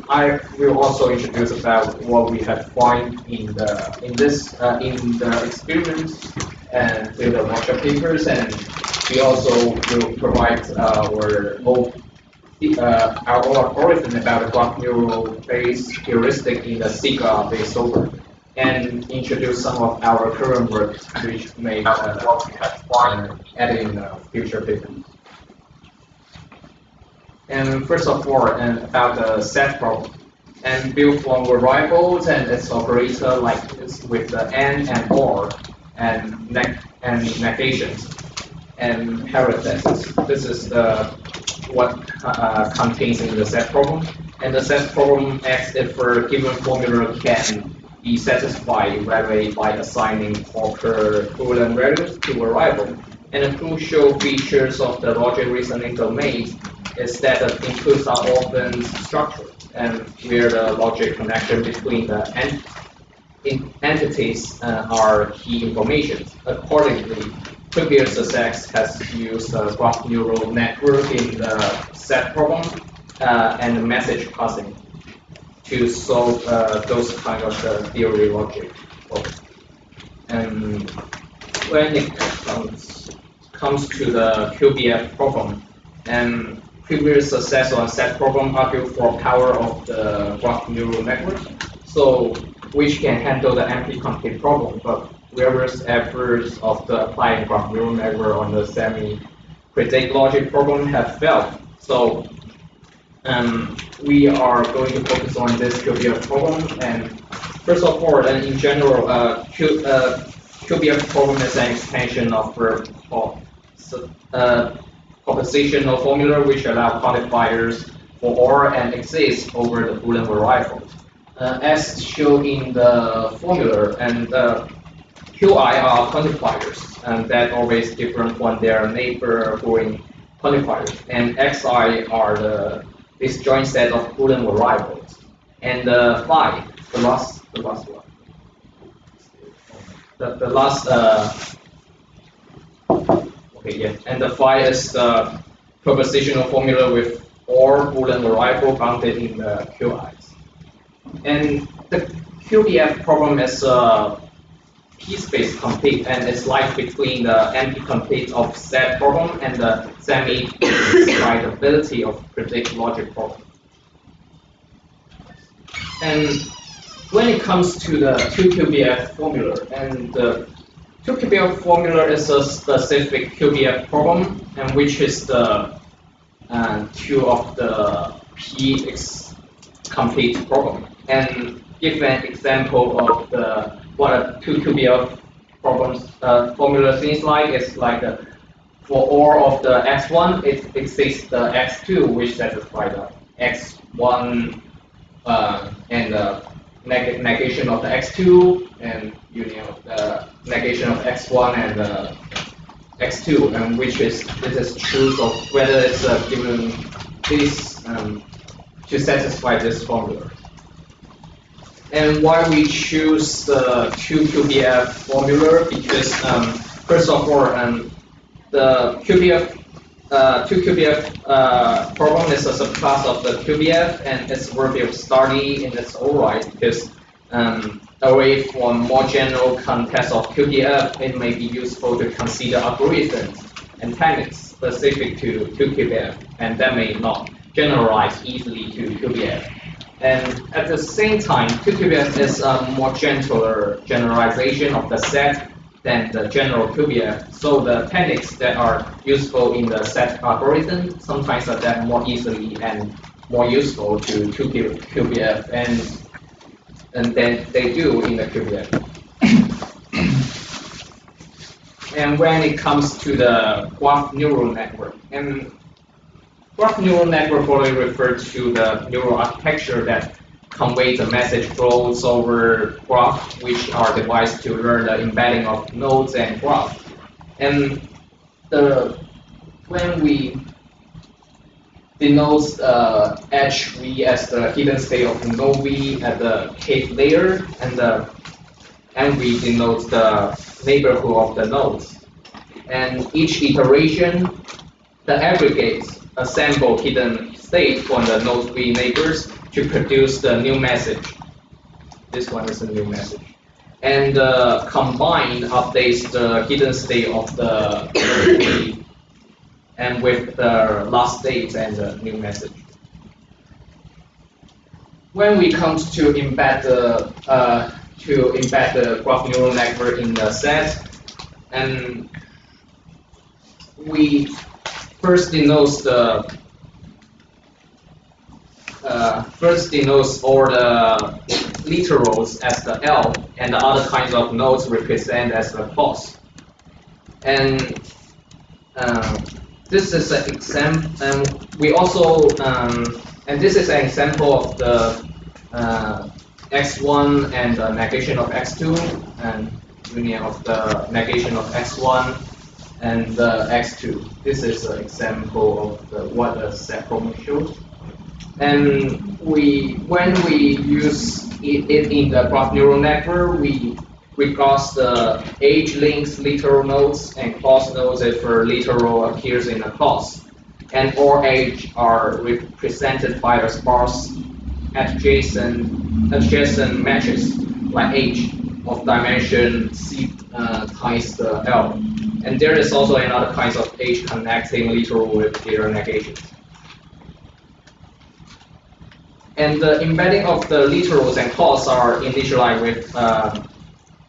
I will also introduce about what we have found in the experiments and in the workshop papers, and we also will provide our own algorithm about the graph neural-based heuristic in the SIGA-based solver, and introduce some of our current work which may added in the future papers. And first of all, about the set problem, and built from variables and its operator like this with the and or and negations and parentheses. This is what contains in the set problem, and the set problem asks if a given formula can be satisfied by assigning proper Boolean values to a variable. And the crucial features of the logic reasoning domain is that the inputs are often structured, and where the logic connection between the entities are key information. Accordingly, previous success has used a graph neural network in the set problem and the message passing to solve those kind of theory logic problems. And when it comes to the QBF problem, and previous success on set problem argue for power of the graph neural network, so which can handle the empty complete problem, but various efforts of the applying graph neural network on the semi-predict logic problem have failed. So we are going to focus on this QBF problem. And first of all, and in general, QBF problem is an extension of propositional formula which allow quantifiers for or and exist over the Boolean variable. As shown in the formula, and Qi are quantifiers, and that always different from their neighboring quantifiers, and Xi are the disjoint set of Boolean variables, and phi, the last one, the last okay, yeah, and the phi is the propositional formula with or Boolean variable bounded in the Qis. And the QBF problem is P-space complete, and it's like between the empty complete of set problem and the semi-excitability of predict logic problem. And when it comes to the 2QBF formula, and the 2QBF formula is a specific QBF problem, and which is the two of the P complete problem. And give an example of what a 2QBF problems formula seems like. It's like for all of the x1, it exists the x2, which satisfies the x1 and the negation of the x2, and union of the negation of x1 and x2, and this is true of whether it's given this to satisfy this formula. And why we choose the 2QBF formula? Because first of all, the QBF problem is a subclass of the QBF, and it's worthy of study in its own right, because away from more general context of QBF, it may be useful to consider algorithms and techniques specific to QBF, and that may not generalize easily to QBF. And at the same time, 2QBF is a more gentler generalization of the set than the general QBF. So the techniques that are useful in the set algorithm sometimes adapt more easily and more useful to 2QBF and then they do in the QBF. And when it comes to the graph neural network, and graph neural network only refers to the neural architecture that conveys the message flows over graph, which are devised to learn the embedding of nodes and graph. And when we denote HV as the hidden state of node V at the kth layer, and we denote the neighborhood of the nodes. And each iteration, the aggregates assemble hidden state from the node V neighbors to produce the new message. This one is a new message. And combined updates the hidden state of the key and with the last date and the new message. When we come to embed the graph neural network in the set, and we first denotes all the literals as the L, and the other kinds of nodes represent as the clause. And this is an example. We also and this is an example of the x1 and the negation of x2, and union of the negation of x1 and the x2. This is an example of what the set problem shows. And when we use it in the graph neural network, we regards the age links, literal nodes, and clause nodes if a literal appears in a clause. And all age are represented by a sparse adjacent matrix like H of dimension C times the L. And there is also another kind of H connecting literal with their negations. And the embedding of the literals and clause are initialized with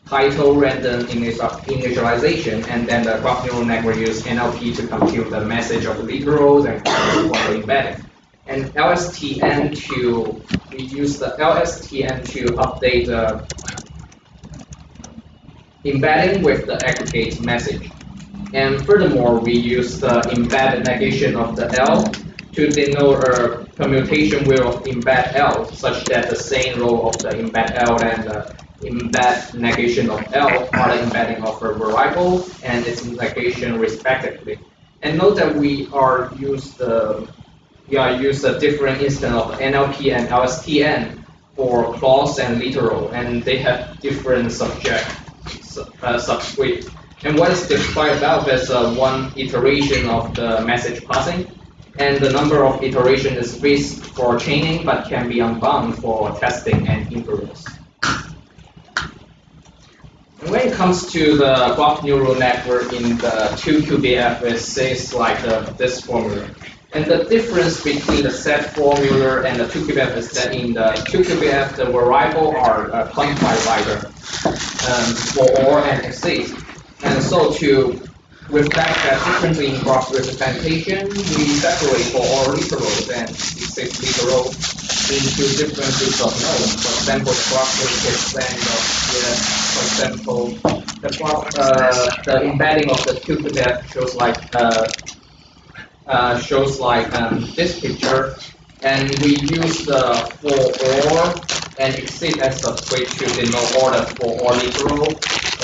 title random initialization, and then the graph neural network uses NLP to compute the message of the literals and clauses for the embedding. And we use the LSTM to update the embedding with the aggregate message. And furthermore, we use the embedded negation of the L to denote a permutation wheel of embed L, such that the same row of the embed L and the embed negation of L are the embedding of a variable and its negation respectively. And note that we use a different instance of NLP and LSTM for clause and literal, and they have different subscript. And what is described above is one iteration of the message passing, and the number of iterations is fixed for chaining but can be unbound for testing and inference. And when it comes to the graph neural network in the 2QBF, it says like this formula. And the difference between the set formula and the 2QBF is that in the 2QBF, the variable are quantified by the for or and exceed. And so to reflect that differently in graph representation, we separate for all literals and exceed literals into different groups of nodes. For example, the graph the embedding of the 2QBF shows like this picture, and we use the for or and exceed as a way to denote order for or literal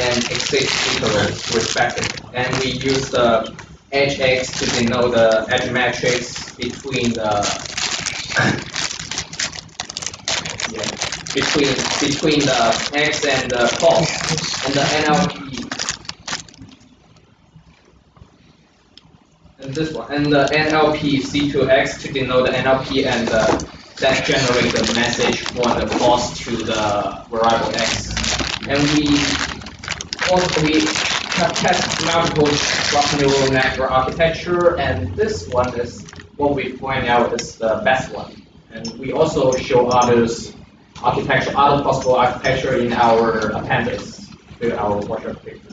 and exceed literals respectively. And we use the edge x to denote the edge matrix between the between the x and the clause, and the NLP. And this one, and the NLP C2X to denote the NLP, and that generate the message for the clause to the variable X. And we have tested multiple graph neural network architecture, and this one is what we find out is the best one. And we also show other possible architecture in our appendix to our workshop paper.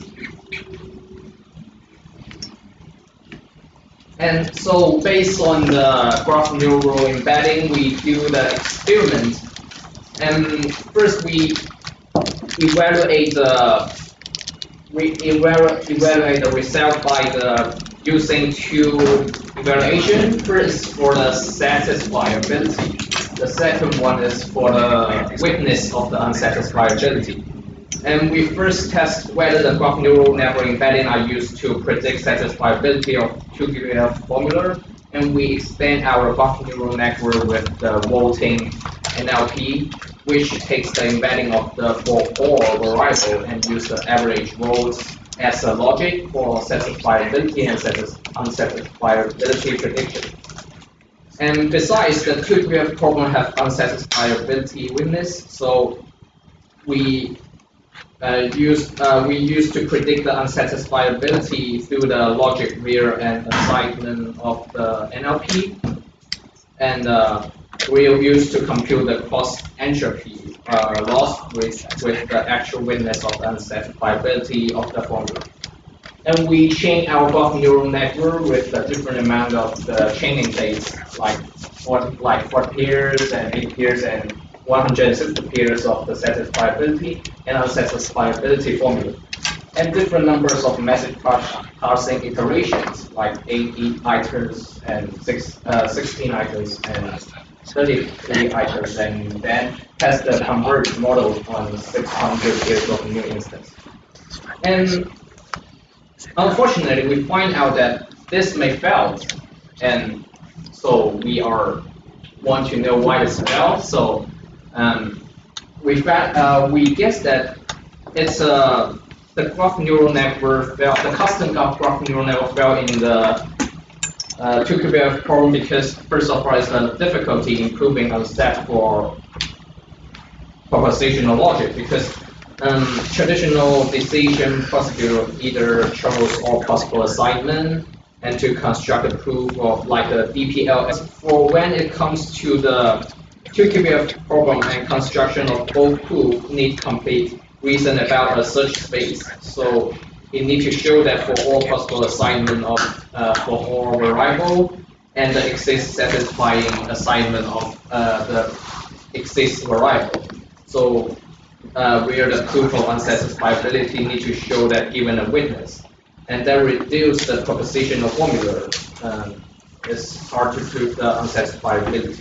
And so based on the graph neural embedding, we do the experiment. And first we evaluate the result by using two evaluations. First for the satisfiability. The second one is for the weakness of the unsatisfiability. And we first test whether the graph neural network embedding are used to predict satisfiability of 2QBF formula, and we expand our graph neural network with the voting NLP, which takes the embedding of the for or variable and use the average votes as a logic for satisfiability and unsatisfiability prediction. And besides, the 2QBF problem have unsatisfiability witness, so we used to predict the unsatisfiability through the logic rear and assignment of the NLP, and we used to compute the cross entropy loss with the actual witness of the unsatisfiability of the formula. And we chain our graph neural network with a different amount of the chaining dates, like 4 pairs and 8 pairs and 160 pairs of the satisfiability and unsatisfiability formula, and different numbers of message parsing iterations, like 8 items and 16 items and 33 items, and then test the converged model on 600 pairs of new instance. And unfortunately, we find out that this may fail, and so we want to know why this failed. So we guess that it's the graph neural network failed. The custom graph neural network failed in the 2QBF problem because first of all, it's the difficulty in proving a set for propositional logic, because traditional decision procedure either chose all possible assignment and to construct a proof of like the DPL. For when it comes to the 2QBF problem and construction of both proof need complete reason about a search space. So it needs to show that for all possible assignment of for all variable and the exists satisfying assignment of the exists variable. So where the proof of unsatisfiability need to show that given a witness, and then reduce the propositional formula. It's hard to prove the unsatisfiability.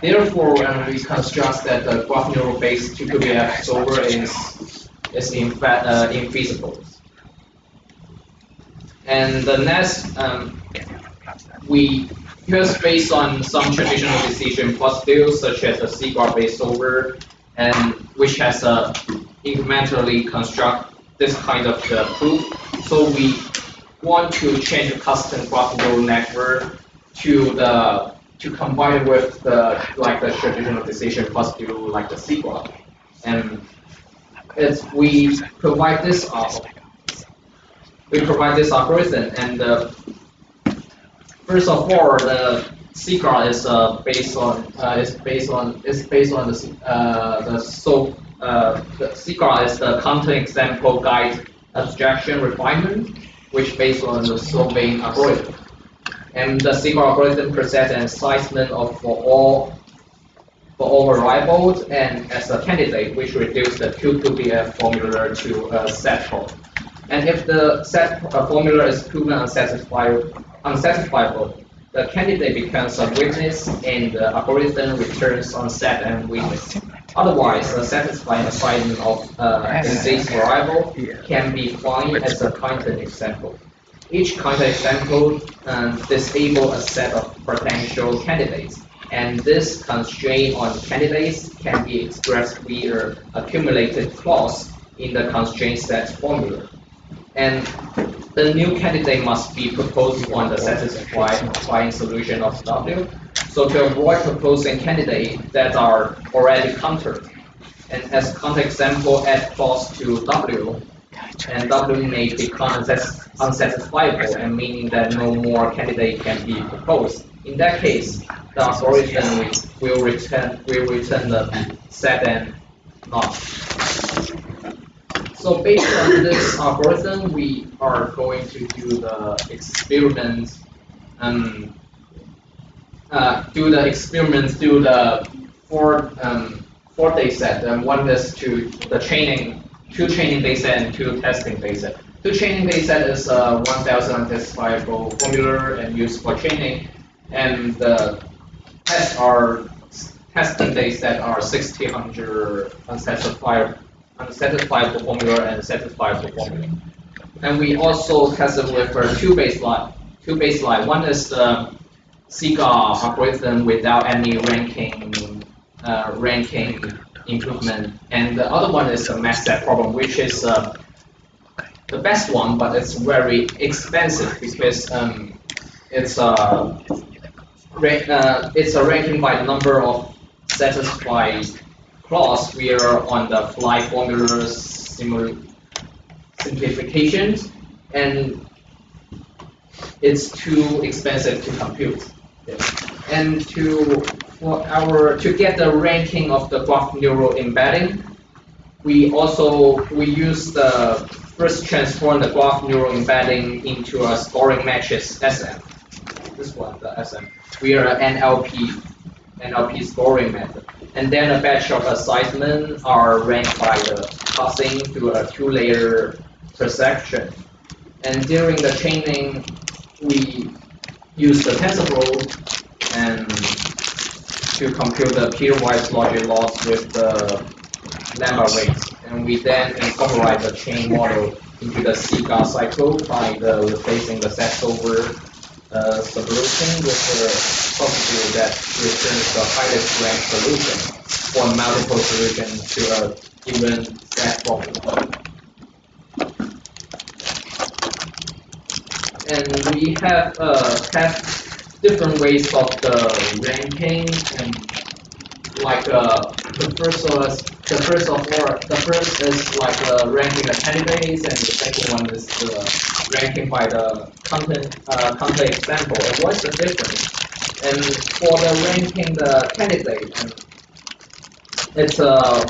Therefore, when we construct that the graph neural based 2QBF solver is in fact infeasible. And the next, we just based on some traditional decision procedures such as the C-graph based solver, and which has incrementally construct this kind of proof. So we want to change the custom graph neural network to combine with the traditional decision procedure like the C-graph, and we provide this algorithm, and first of all, the C-graph is based on the C-graph is the content example guide abstraction refinement, which based on the solving algorithm. And the C-graph algorithm presents an assignment of for all variables and as a candidate, which reduces the 2QBF formula to a set form. And if the set formula is proven unsatisfiable, the candidate becomes a witness and the algorithm returns on set and witness. Otherwise, a satisfying assignment of this variable can be defined as a content example. Each content example disables a set of potential candidates, and this constraint on candidates can be expressed via accumulated clause in the constraint set formula. And the new candidate must be proposed on the satisfying solution of W. So to avoid proposing candidates that are already countered, and as content example add clause to W, and W may become unsatisfiable, and meaning that no more candidate can be proposed. In that case, the algorithm will return the set and not. So based on this algorithm, we are going to do the experiments. Do the experiments through the four data set, and one is to the two training data set and two testing data set. Two training data set is 1,000 unsatisfiable formula and used for training, and the testing data set are 1,600 unsatisfiable formula and satisfiable formula. And we also tested with two baseline. One is the C-graph algorithm without any ranking improvement, and the other one is the max set problem, which is the best one, but it's very expensive because it's a ranking by the number of satisfied clause. We are on the fly formula simplifications, and it's too expensive to compute. And to get the ranking of the graph neural embedding, we use the first transform the graph neural embedding into a scoring matrix SM. This one, the SM. We are an NLP scoring method. And then a batch of assignments are ranked by the passing through a two-layer perception. And during the training, we use the TensorFlow and to compute the pairwise logic loss with the lemma weights. And we then incorporate the chain model into the CGA cycle by replacing the set over solution with the property that returns the highest ranked solution for multiple solutions to a given set problem. And we have different ways of the ranking, and like the first is like ranking the candidates, and the second one is the ranking by the content example. And what's the difference? And for the ranking the candidate, and it's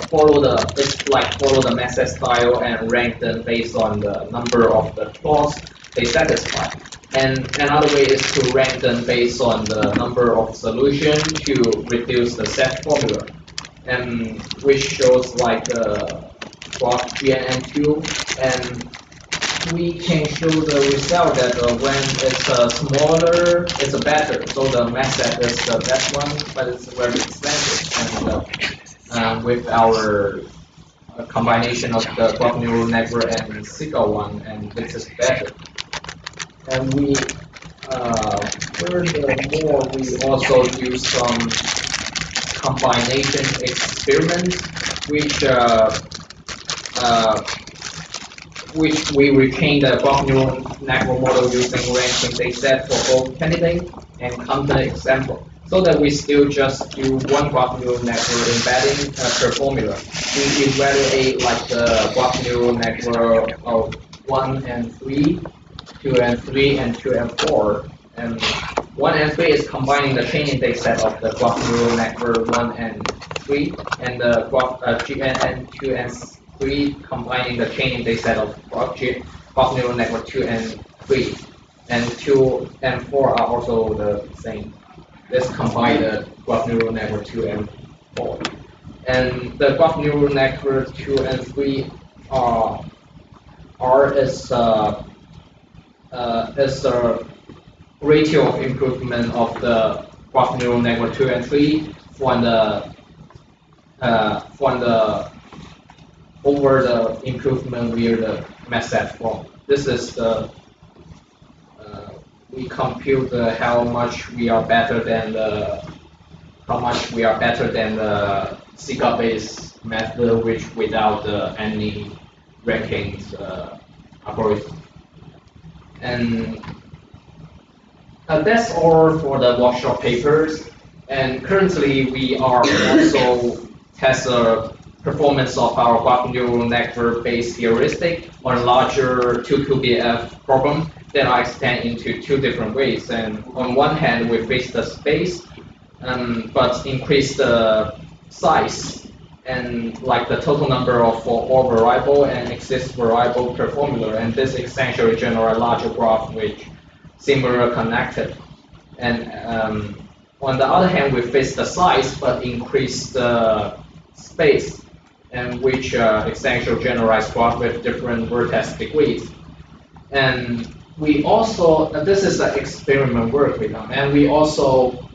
follow the method style and rank them based on the number of the clause they satisfy. And another way is to rank them based on the number of solutions to reduce the set formula, and which shows like graph GNN2, and we can show the result that when it's smaller, it's better. So the method is the best one, but it's very expensive. And with our combination of the graph neural network and SIGA one, and this is better. And we furthermore, we also do some combination experiments, which we retain the graph neural network model using ranking dataset for both candidate and content example, so that we still just do one graph neural network embedding per formula. We evaluate like the graph neural network of 1 and 3, 2 and 3, and 2 and 4. And 1 and 3 is combining the training dataset of the graph neural network 1 and 3, and the GNN 2 and 3 combining the training dataset of graph neural network 2 and 3. And 2 and 4 are also the same. Let's combine the graph neural network 2 and 4. And the graph neural network 2 and 3 are is the ratio of improvement of the graph neural network 2 and 3 for the over the improvement via the method form. This is the we compute how much we are better than the SIGA based method, which without any rankings algorithm. And that's all for the workshop papers. And currently, we are also test the performance of our graph neural network-based heuristic on larger 2QBF problem that are extended into two different ways. And on one hand, we fix the space, but increase the size and like the total number of for all variable and exist variable per formula. And this essentially generate larger graph which similar connected. And on the other hand, we fix the size but increase the space, and which essentially generates graph with different vertex degrees. And we also this is the experiment work we done, and we also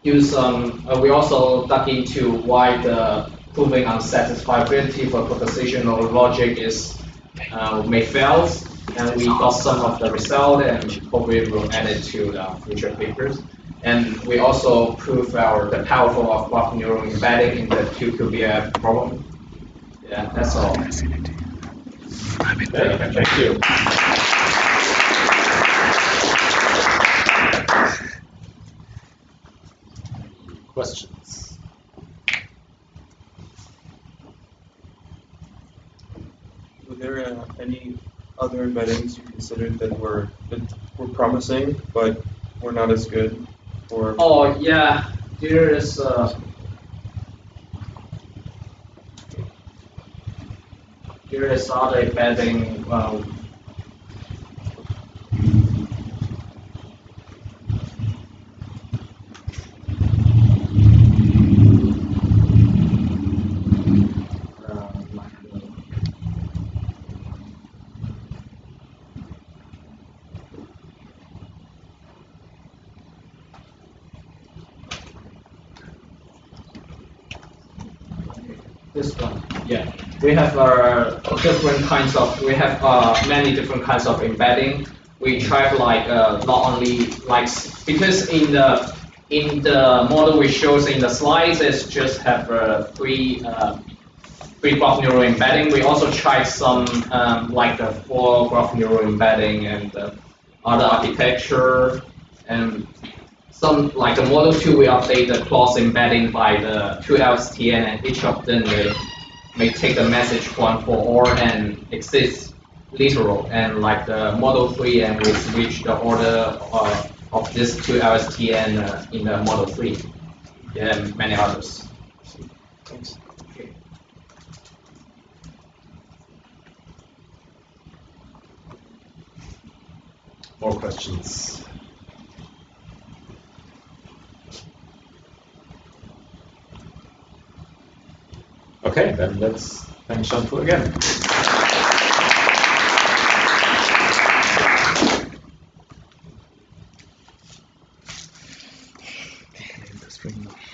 use we also dug into why the proving unsatisfiability for propositional logic is may fails, and we got some of the result, and hopefully we'll add it to the future papers. And we also prove the powerful of graph neural embedding in the 2QBF problem. Yeah, that's all. Okay, thank you. Questions? Were there any other embeddings you considered that were promising but were not as good? Or Oh yeah, there is other embedding. This one, yeah. We have different kinds of. We have many different kinds of embedding. We try to like not only like because in the model we shows in the slides, it's just have three graph neural embedding. We also tried some like the 4 graph neural embedding and other architecture and some like the model 2 we update the clause embedding by the 2LSTN and each of them may take the message one for all and exist literal and like the model 3 and we switch the order of this 2LSTN in the model 3 and many others. thanks. Okay. More questions? Okay, then let's thank Shantu again. Name this ring now.